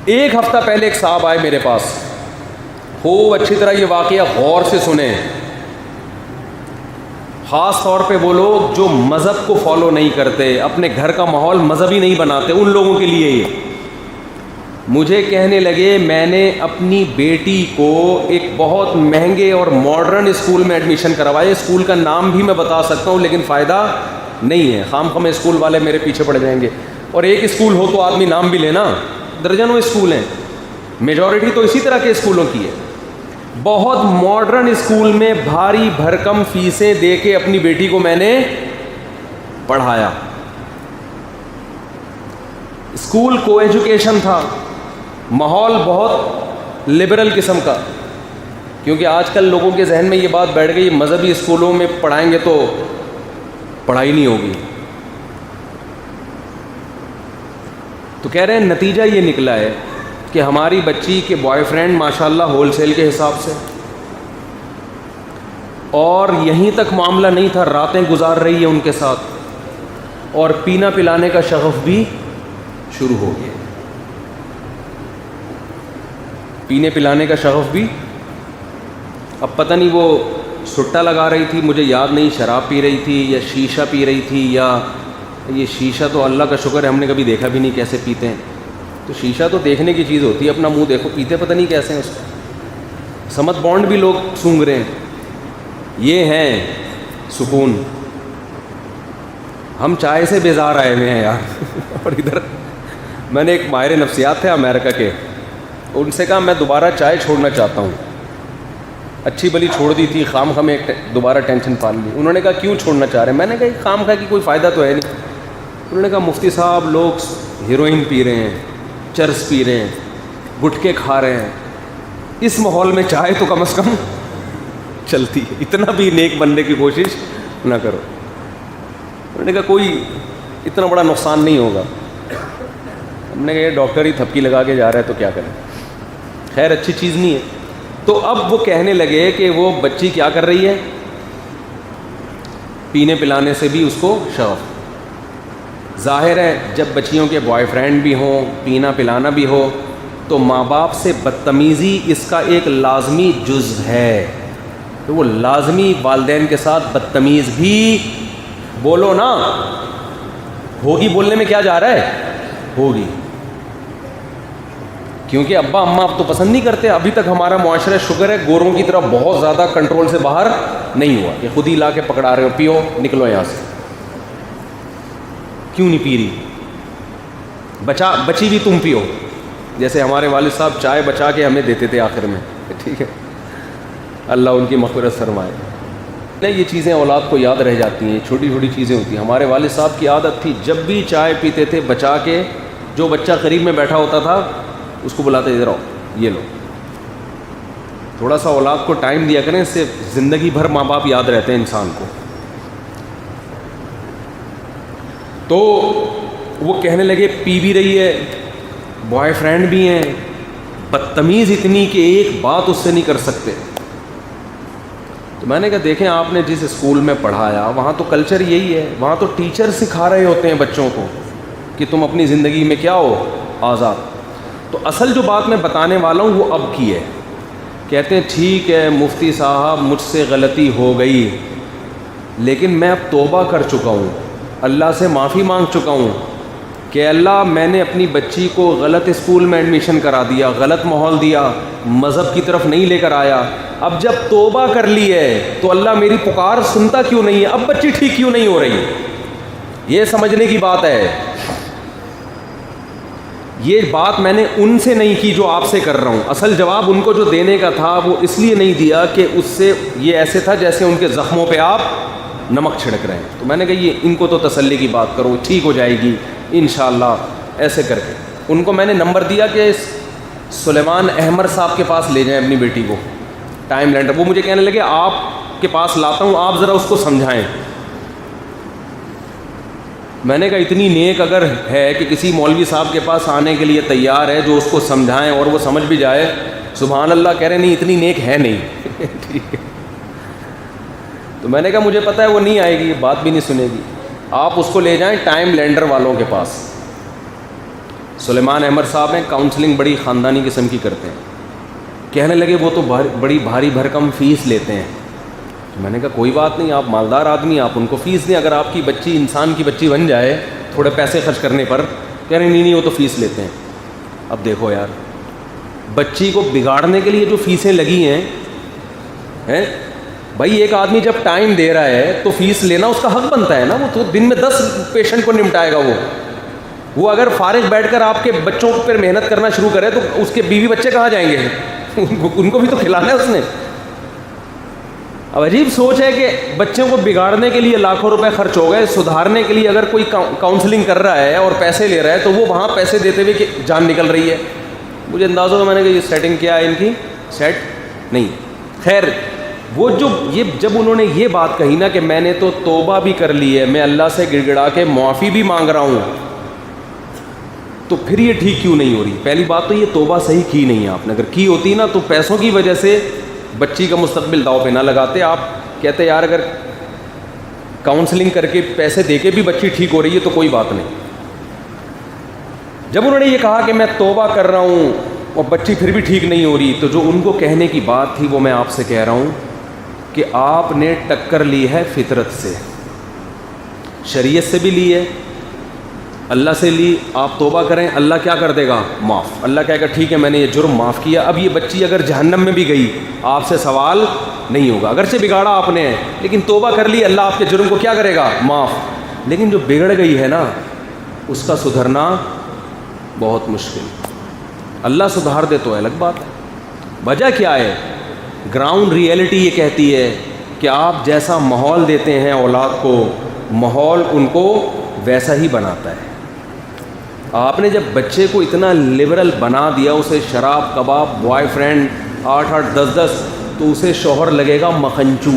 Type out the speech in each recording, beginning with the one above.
ایک ہفتہ پہلے ایک صاحب آئے میرے پاس، خوب اچھی طرح یہ واقعہ غور سے سنیں، خاص طور پہ وہ لوگ جو مذہب کو فالو نہیں کرتے، اپنے گھر کا ماحول مذہبی نہیں بناتے، ان لوگوں کے لیے یہ مجھے کہنے لگے میں نے اپنی بیٹی کو ایک بہت مہنگے اور ماڈرن اسکول میں ایڈمیشن کروایا، اسکول کا نام بھی میں بتا سکتا ہوں لیکن فائدہ نہیں ہے، خام خام اسکول والے میرے پیچھے پڑ جائیں گے، اور ایک اسکول ہو تو آدمی نام بھی لینا، درجنوں اسکول ہیں، میجورٹی تو اسی طرح کے اسکولوں کی ہے، بہت ماڈرن اسکول میں بھاری بھرکم فیسیں دے کے اپنی بیٹی کو میں نے پڑھایا، اسکول کو ایجوکیشن تھا، ماحول بہت لبرل قسم کا، کیونکہ آج کل لوگوں کے ذہن میں یہ بات بیٹھ گئی مذہبی اسکولوں میں پڑھائیں گے تو پڑھائی نہیں ہوگی، تو کہہ رہے ہیں نتیجہ یہ نکلا ہے کہ ہماری بچی کے بوائے فرینڈ ماشاءاللہ ہول سیل کے حساب سے، اور یہیں تک معاملہ نہیں تھا، راتیں گزار رہی ہے ان کے ساتھ، اور پینا پلانے کا شغف بھی شروع ہو گیا، پینے پلانے کا شغف بھی، اب پتہ نہیں وہ سٹا لگا رہی تھی، مجھے یاد نہیں، شراب پی رہی تھی یا شیشہ پی رہی تھی، یا یہ شیشہ تو اللہ کا شکر ہے ہم نے کبھی دیکھا بھی نہیں کیسے پیتے ہیں، تو شیشہ تو دیکھنے کی چیز ہوتی ہے، اپنا منہ دیکھو، پیتے پتہ نہیں کیسے ہیں اس کو، سمت بانڈ بھی لوگ سونگ رہے ہیں، یہ ہیں سکون، ہم چائے سے بیزار آئے ہوئے ہیں یار اور ادھر میں نے ایک ماہر نفسیات تھے امریکہ کے، ان سے کہا میں دوبارہ چائے چھوڑنا چاہتا ہوں، اچھی بلی چھوڑ دی تھی، خام خواہ میں دوبارہ ٹینشن پال لی، انہوں نے کہا کیوں چھوڑنا چاہ رہے ہیں، میں نے کہا خام خواہ کی کوئی فائدہ تو ہے نہیں، انہوں نے کہا مفتی صاحب لوگ ہیروئن پی رہے ہیں، چرس پی رہے ہیں، گٹکے کھا رہے ہیں، اس ماحول میں چائے تو کم از کم چلتی ہے، اتنا بھی نیک بننے کی کوشش نہ کرو، انہوں نے کہا کوئی اتنا بڑا نقصان نہیں ہوگا، ہم نے کہا یہ ڈاکٹر ہی تھپکی لگا کے جا رہا ہے تو کیا کریں، خیر اچھی چیز نہیں ہے، تو اب وہ کہنے لگے کہ وہ بچی کیا کر رہی ہے، پینے پلانے سے بھی اس کو شوق، ظاہر ہے جب بچیوں کے بوائے فرینڈ بھی ہوں، پینا پلانا بھی ہو، تو ماں باپ سے بدتمیزی اس کا ایک لازمی جزء ہے، تو وہ لازمی والدین کے ساتھ بدتمیز بھی بولو نا، ہوگی، بولنے میں کیا جا رہا ہے، ہوگی، کیونکہ ابا اماں اب تو پسند نہیں کرتے، ابھی تک ہمارا معاشرہ شکر ہے گوروں کی طرح بہت زیادہ کنٹرول سے باہر نہیں ہوا کہ خود ہی لا کے پکڑا رہے ہو، پیو نکلو یہاں سے، کیوں نہیں پی رہی، بچی بھی تم پیو، جیسے ہمارے والد صاحب چائے بچا کے ہمیں دیتے تھے آخر میں، ٹھیک ہے، اللہ ان کی مغفرت فرمائے، یہ چیزیں اولاد کو یاد رہ جاتی ہیں، چھوٹی چھوٹی چیزیں ہوتی ہیں، ہمارے والد صاحب کی عادت تھی جب بھی چائے پیتے تھے بچا کے، جو بچہ قریب میں بیٹھا ہوتا تھا اس کو بلاتے ادھر آؤ یہ لو، تھوڑا سا اولاد کو ٹائم دیا کریں، اس سے زندگی بھر ماں باپ یاد رہتے ہیں انسان کو، تو وہ کہنے لگے پی بھی رہی ہے، بوائے فرینڈ بھی ہیں، بدتمیز اتنی کہ ایک بات اس سے نہیں کر سکتے، تو میں نے کہا دیکھیں آپ نے جس اسکول میں پڑھایا وہاں تو کلچر یہی ہے، وہاں تو ٹیچر سکھا رہے ہوتے ہیں بچوں کو کہ تم اپنی زندگی میں کیا ہو، آزاد، تو اصل جو بات میں بتانے والا ہوں وہ اب کی ہے، کہتے ہیں ٹھیک ہے مفتی صاحب مجھ سے غلطی ہو گئی لیکن میں اب توبہ کر چکا ہوں، اللہ سے معافی مانگ چکا ہوں کہ اللہ میں نے اپنی بچی کو غلط اسکول میں ایڈمیشن کرا دیا، غلط ماحول دیا، مذہب کی طرف نہیں لے کر آیا، اب جب توبہ کر لی ہے تو اللہ میری پکار سنتا کیوں نہیں ہے، اب بچی ٹھیک کیوں نہیں ہو رہی، یہ سمجھنے کی بات ہے، یہ بات میں نے ان سے نہیں کی جو آپ سے کر رہا ہوں، اصل جواب ان کو جو دینے کا تھا وہ اس لیے نہیں دیا کہ اس سے یہ ایسے تھا جیسے ان کے زخموں پہ آپ نمک چھڑک رہے ہیں، تو میں نے کہا یہ ان کو تو تسلی کی بات کرو، ٹھیک ہو جائے گی انشاءاللہ، ایسے کر کے ان کو میں نے نمبر دیا کہ سلیمان احمر صاحب کے پاس لے جائیں اپنی بیٹی کو، ٹائم لینڈر، وہ مجھے کہنے لگے آپ کے پاس لاتا ہوں آپ ذرا اس کو سمجھائیں، میں نے کہا اتنی نیک اگر ہے کہ کسی مولوی صاحب کے پاس آنے کے لیے تیار ہے جو اس کو سمجھائیں اور وہ سمجھ بھی جائے، سبحان اللہ، کہہ رہے نہیں اتنی نیک ہے نہیں ٹھیک ہے، تو میں نے کہا مجھے پتہ ہے وہ نہیں آئے گی، بات بھی نہیں سنے گی، آپ اس کو لے جائیں ٹائم لینڈر والوں کے پاس، سلیمان احمد صاحب ہیں، کاؤنسلنگ بڑی خاندانی قسم کی کرتے ہیں. کہنے لگے وہ تو بڑی بھاری بھرکم فیس لیتے ہیں. میں نے کہا کوئی بات نہیں، آپ مالدار آدمی، آپ ان کو فیس دیں. اگر آپ کی بچی انسان کی بچی بن جائے تھوڑے پیسے خرچ کرنے پر. کہہ رہے نہیں وہ تو فیس لیتے ہیں. اب دیکھو یار، بچی کو بگاڑنے کے لیے جو فیسیں لگی ہیں بھائی، ایک آدمی جب ٹائم دے رہا ہے تو فیس لینا اس کا حق بنتا ہے نا. وہ تو دن میں 10 پیشنٹ کو نمٹائے گا. وہ اگر فارغ بیٹھ کر آپ کے بچوں پر محنت کرنا شروع کرے تو اس کے بیوی بچے کہاں جائیں گے؟ ان کو بھی تو کھلانا ہے اس نے. اب عجیب سوچ ہے کہ بچوں کو بگاڑنے کے لیے لاکھوں روپے خرچ ہو گئے، سدھارنے کے لیے اگر کوئی کاؤنسلنگ کر رہا ہے اور پیسے لے رہا ہے تو وہ وہاں پیسے دیتے ہوئے کہ جان نکل رہی ہے. مجھے اندازہ ہوا، میں نے کہا یہ سیٹنگ کیا ہے ان کی، سیٹ نہیں. خیر، وہ جب انہوں نے یہ بات کہی نا کہ میں نے تو توبہ بھی کر لی ہے، میں اللہ سے گڑ گڑا کے معافی بھی مانگ رہا ہوں، تو پھر یہ ٹھیک کیوں نہیں ہو رہی؟ پہلی بات تو یہ توبہ صحیح کی نہیں ہے آپ نے. اگر کی ہوتی نا تو پیسوں کی وجہ سے بچی کا مستقبل داؤ پہ نہ لگاتے. آپ کہتے یار اگر کاؤنسلنگ کر کے پیسے دے کے بھی بچی ٹھیک ہو رہی ہے تو کوئی بات نہیں. جب انہوں نے یہ کہا کہ میں توبہ کر رہا ہوں اور بچی پھر بھی ٹھیک نہیں ہو رہی، تو جو ان کو کہنے کی بات تھی وہ میں آپ سے کہہ رہا ہوں کہ آپ نے ٹکر لی ہے فطرت سے، شریعت سے بھی لی ہے، اللہ سے لی. آپ توبہ کریں، اللہ کیا کر دے گا؟ معاف. اللہ کہے گا ٹھیک ہے میں نے یہ جرم معاف کیا. اب یہ بچی اگر جہنم میں بھی گئی آپ سے سوال نہیں ہوگا. اگرچہ بگاڑا آپ نے لیکن توبہ کر لی، اللہ آپ کے جرم کو کیا کرے گا؟ معاف. لیکن جو بگڑ گئی ہے نا اس کا سدھرنا بہت مشکل. اللہ سدھار دے تو الگ بات ہے. وجہ کیا ہے؟ گراؤنڈ ریئلٹی یہ کہتی ہے کہ آپ جیسا ماحول دیتے ہیں اولاد کو، ماحول ان کو ویسا ہی بناتا ہے. آپ نے جب بچے کو اتنا لبرل بنا دیا، اسے شراب، کباب، بوائے فرینڈ 8-8 10-10، تو اسے شوہر لگے گا مکھنچو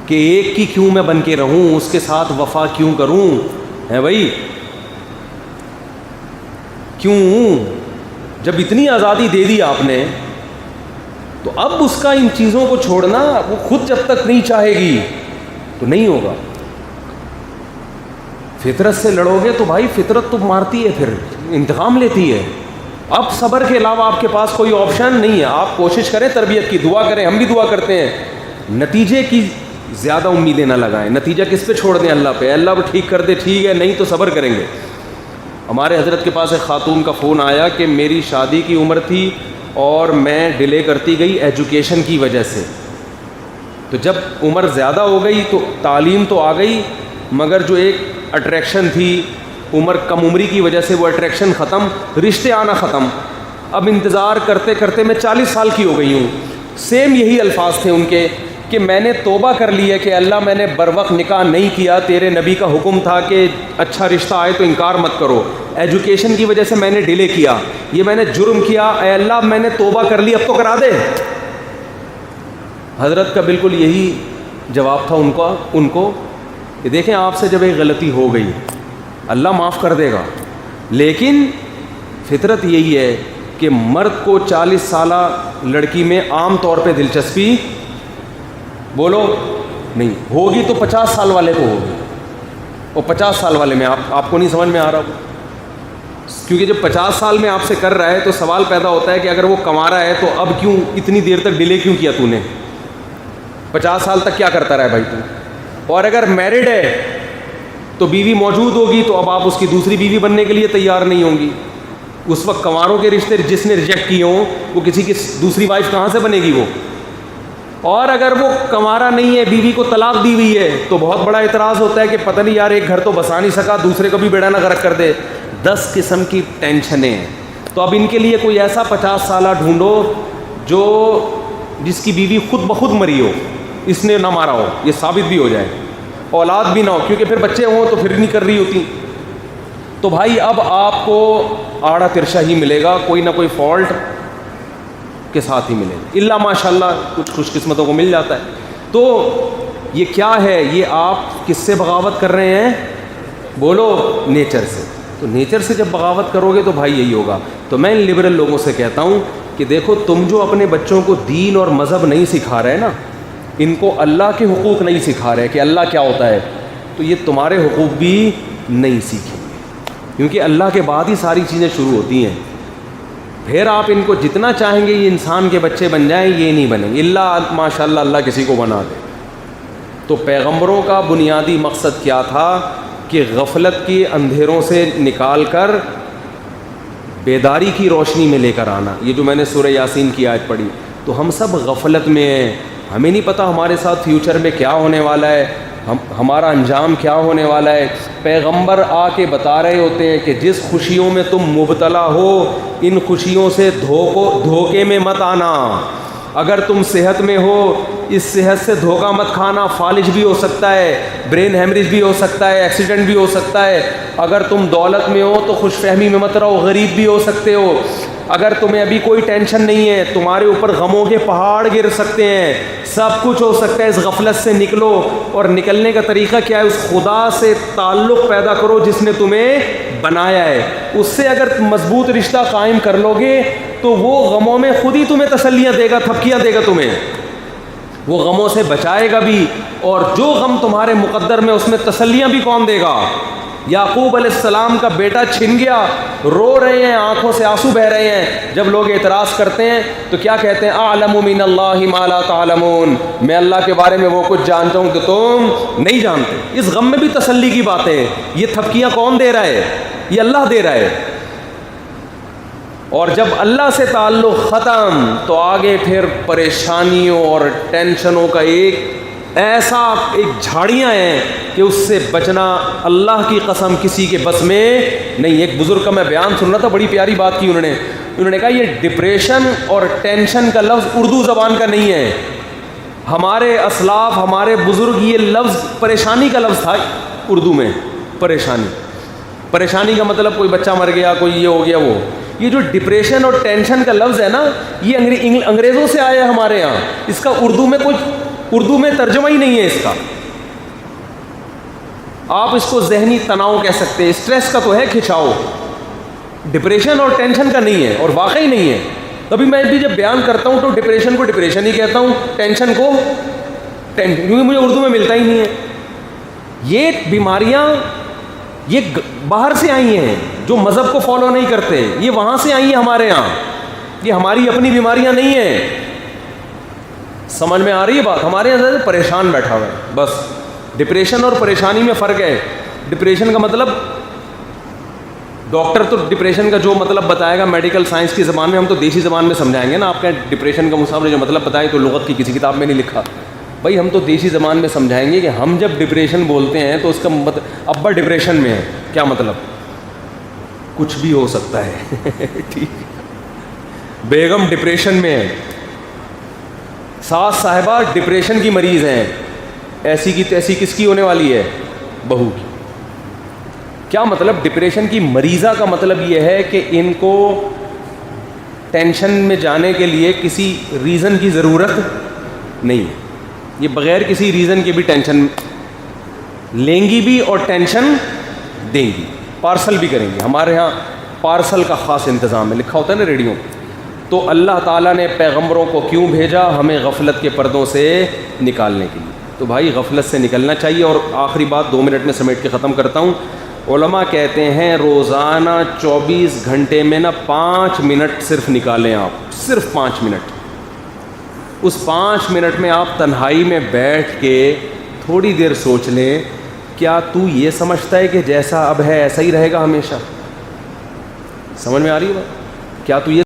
کہ ایک کی کیوں میں بن کے رہوں، اس کے ساتھ وفا کیوں کروں؟ ہے بھائی کیوں؟ جب اتنی آزادی دے دی آپ نے تو اب اس کا ان چیزوں کو چھوڑنا، وہ خود جب تک نہیں چاہے گی تو نہیں ہوگا. فطرت سے لڑو گے تو بھائی فطرت تو مارتی ہے، پھر انتقام لیتی ہے. اب صبر کے علاوہ آپ کے پاس کوئی آپشن نہیں ہے. آپ کوشش کریں تربیت کی، دعا کریں، ہم بھی دعا کرتے ہیں. نتیجے کی زیادہ امیدیں نہ لگائیں. نتیجہ کس پہ چھوڑ دیں؟ اللہ پہ. اللہ وہ ٹھیک کر دے ٹھیک ہے، نہیں تو صبر کریں گے. ہمارے حضرت کے پاس ایک خاتون کا فون آیا کہ میری شادی کی عمر تھی اور میں ڈیلے کرتی گئی ایجوکیشن کی وجہ سے. تو جب عمر زیادہ ہو گئی تو تعلیم تو آ گئی، مگر جو ایک اٹریکشن تھی عمر کم عمری کی وجہ سے وہ اٹریکشن ختم، رشتے آنا ختم. اب انتظار کرتے کرتے میں 40 سال کی ہو گئی ہوں. سیم یہی الفاظ تھے ان کے کہ میں نے توبہ کر لی ہے کہ اللہ میں نے بروقت نکاح نہیں کیا، تیرے نبی کا حکم تھا کہ اچھا رشتہ آئے تو انکار مت کرو، ایجوکیشن کی وجہ سے میں نے ڈیلے کیا، یہ میں نے جرم کیا، اے اللہ میں نے توبہ کر لی، اب تو کرا دے. حضرت کا بالکل یہی جواب تھا ان کو کہ دیکھیں آپ سے جب ایک غلطی ہو گئی اللہ معاف کر دے گا، لیکن فطرت یہی ہے کہ مرد کو 40 سالہ لڑکی میں عام طور پہ دلچسپی بولو نہیں ہوگی، تو 50 سال والے کو ہوگی. اور 50 سال والے میں آپ کو نہیں سمجھ میں آ رہا وہ، کیونکہ جب 50 سال میں آپ سے کر رہا ہے تو سوال پیدا ہوتا ہے کہ اگر وہ کما رہا ہے تو اب کیوں اتنی دیر تک ڈیلے کیوں کیا تو نے؟ 50 سال تک کیا کرتا رہا ہے بھائی تو؟ اور اگر میرڈ ہے تو بیوی موجود ہوگی تو اب آپ اس کی دوسری بیوی بننے کے لیے تیار نہیں ہوں گی. اس وقت کنواروں کے رشتے جس نے ریجیکٹ کیے ہوں وہ کسی کی دوسری وائف کہاں سے بنے گی وہ؟ اور اگر وہ کنوارا نہیں ہے، بیوی کو طلاق دی ہوئی ہے، تو بہت بڑا اعتراض ہوتا ہے کہ پتہ نہیں یار ایک گھر تو بسا نہیں سکا، دوسرے کو بھی بیڑا نہ غرق کر دے. 10 قسم کی ٹینشنیں ہیں. تو اب ان کے لیے کوئی ایسا 50 سالہ ڈھونڈو جس کی بیوی خود بخود مری ہو، اس نے نہ مارا ہو، یہ ثابت بھی ہو جائے، اولاد بھی نہ ہو، کیونکہ پھر بچے ہوں تو پھر نہیں کر رہی ہوتی. تو بھائی اب آپ کو آڑا ترشا ہی ملے گا، کوئی نہ کوئی فالٹ کے ساتھ ہی ملے گا، الا ماشاء اللہ کچھ خوش قسمتوں کو مل جاتا ہے. تو یہ کیا ہے؟ یہ آپ کس سے بغاوت کر رہے ہیں؟ بولو نیچر سے. تو نیچر سے جب بغاوت کرو گے تو بھائی یہی ہوگا. تو میں ان لبرل لوگوں سے کہتا ہوں کہ دیکھو تم جو اپنے بچوں کو دین اور مذہب نہیں سکھا رہے نا، ان کو اللہ کے حقوق نہیں سکھا رہے کہ اللہ کیا ہوتا ہے، تو یہ تمہارے حقوق بھی نہیں سیکھیں گے. کیونکہ اللہ کے بعد ہی ساری چیزیں شروع ہوتی ہیں. پھر آپ ان کو جتنا چاہیں گے یہ انسان کے بچے بن جائیں، یہ نہیں بنیں گے اللہ ماشاء اللہ اللہ کسی کو بنا دے. تو پیغمبروں کا بنیادی مقصد کیا تھا کہ غفلت کی اندھیروں سے نکال کر بیداری کی روشنی میں لے کر آنا. یہ جو میں نے سورہ یاسین کی آیت پڑھی، تو ہم سب غفلت میں ہیں، ہمیں نہیں پتہ ہمارے ساتھ فیوچر میں کیا ہونے والا ہے، ہمارا انجام کیا ہونے والا ہے. پیغمبر آ کے بتا رہے ہوتے ہیں کہ جس خوشیوں میں تم مبتلا ہو ان خوشیوں سے دھوکے میں مت آنا. اگر تم صحت میں ہو اس صحت سے دھوکہ مت کھانا، فالج بھی ہو سکتا ہے، برین ہیمریج بھی ہو سکتا ہے، ایکسیڈنٹ بھی ہو سکتا ہے. اگر تم دولت میں ہو تو خوش فہمی میں مت رہو، غریب بھی ہو سکتے ہو. اگر تمہیں ابھی کوئی ٹینشن نہیں ہے، تمہارے اوپر غموں کے پہاڑ گر سکتے ہیں، سب کچھ ہو سکتا ہے. اس غفلت سے نکلو، اور نکلنے کا طریقہ کیا ہے؟ اس خدا سے تعلق پیدا کرو جس نے تمہیں بنایا ہے. اس سے اگر مضبوط رشتہ قائم کر لو گے تو وہ غموں میں خود ہی تمہیں تسلیاں دے گا، تھپکیاں دے گا تمہیں، وہ غموں سے بچائے گا بھی. اور جو غم تمہارے مقدر میں اس میں تسلیاں بھی کون دے گا؟ یعقوب علیہ السلام کا بیٹا چھن گیا، رو رہے ہیں، آنکھوں سے آنسو بہ رہے ہیں. جب لوگ اعتراض کرتے ہیں تو کیا کہتے ہیں؟ اعلم من اللہ ما لا تعلمون، میں اللہ کے بارے میں وہ کچھ جانتا ہوں کہ تم نہیں جانتے. اس غم میں بھی تسلی کی باتیں. یہ تھپکیاں کون دے رہا ہے؟ یہ اللہ دے رہا ہے. اور جب اللہ سے تعلق ختم تو آگے پھر پریشانیوں اور ٹینشنوں کا ایک جھاڑیاں ہیں کہ اس سے بچنا اللہ کی قسم کسی کے بس میں نہیں. ایک بزرگ کا میں بیان سن رہا تھا، بڑی پیاری بات کی انہوں نے کہا یہ ڈپریشن اور ٹینشن کا لفظ اردو زبان کا نہیں ہے. ہمارے اسلاف، ہمارے بزرگ، یہ لفظ پریشانی کا لفظ تھا اردو میں. پریشانی کا مطلب کوئی بچہ مر گیا، کوئی یہ ہو گیا وہ. یہ جو ڈپریشن اور ٹینشن کا لفظ ہے نا، یہ انگریزوں سے آیا ہے ہمارے یہاں. اس کا اردو میں ترجمہ ہی نہیں ہے اس کا. آپ اس کو ذہنی تناؤ کہہ سکتے ہیں، اسٹریس کا تو ہے کھچاؤ، ڈپریشن اور ٹینشن کا نہیں ہے، اور واقعی نہیں ہے. ابھی میں بھی جب بیان کرتا ہوں تو ڈپریشن کو ڈپریشن ہی کہتا ہوں، ٹینشن کو ٹینشن، کیونکہ مجھے اردو میں ملتا ہی نہیں ہے. یہ بیماریاں یہ باہر سے آئی ہیں، جو مذہب کو فالو نہیں کرتے، یہ وہاں سے آئی ہیں ہمارے یہاں. یہ ہماری اپنی بیماریاں نہیں ہیں. سمجھ میں آ رہی ہے بات؟ ہمارے یہاں سے پریشان بیٹھا ہوا ہے بس. ڈپریشن اور پریشانی میں فرق ہے. ڈپریشن کا مطلب ڈاکٹر تو ڈپریشن کا جو مطلب بتائے گا میڈیکل سائنس کی زبان میں، ہم تو دیسی زبان میں سمجھائیں گے نا. آپ کہیں ڈپریشن کا مسافر جو مطلب بتائے تو لغت کی کسی کتاب میں نہیں لکھا. بھائی ہم تو دیسی زبان میں سمجھائیں گے کہ ہم جب ڈپریشن بولتے ہیں تو اس کا ابا ڈپریشن میں ہے، کیا مطلب؟ کچھ بھی ہو سکتا ہے. ٹھیک، بیگم ڈپریشن میں ہے، ساس صاحبہ ڈپریشن کی مریض ہیں، ایسی کی تیسی کس کی ہونے والی ہے؟ بہو کی. کیا مطلب؟ ڈپریشن کی مریضہ کا مطلب یہ ہے کہ ان کو ٹینشن میں جانے کے لیے کسی ریزن کی ضرورت نہیں ہے. یہ بغیر کسی ریزن کے بھی ٹینشن لیں گی بھی اور ٹینشن دیں گی، پارسل بھی کریں گی. ہمارے ہاں پارسل کا خاص انتظام ہے، لکھا ہوتا ہے نا ریڈیو. تو اللہ تعالیٰ نے پیغمبروں کو کیوں بھیجا؟ ہمیں غفلت کے پردوں سے نکالنے کے لیے. تو بھائی غفلت سے نکلنا چاہیے. اور آخری بات 2 منٹ میں سمیٹ کے ختم کرتا ہوں. علماء کہتے ہیں روزانہ 24 گھنٹے میں 5 منٹ صرف نکالیں آپ، صرف 5 منٹ. اس 5 منٹ میں آپ تنہائی میں بیٹھ کے تھوڑی دیر سوچ لیں، کیا تو یہ سمجھتا ہے کہ جیسا اب ہے ایسا ہی رہے گا ہمیشہ؟ سمجھ میں آ رہی ہے بات؟ کیا تو یہ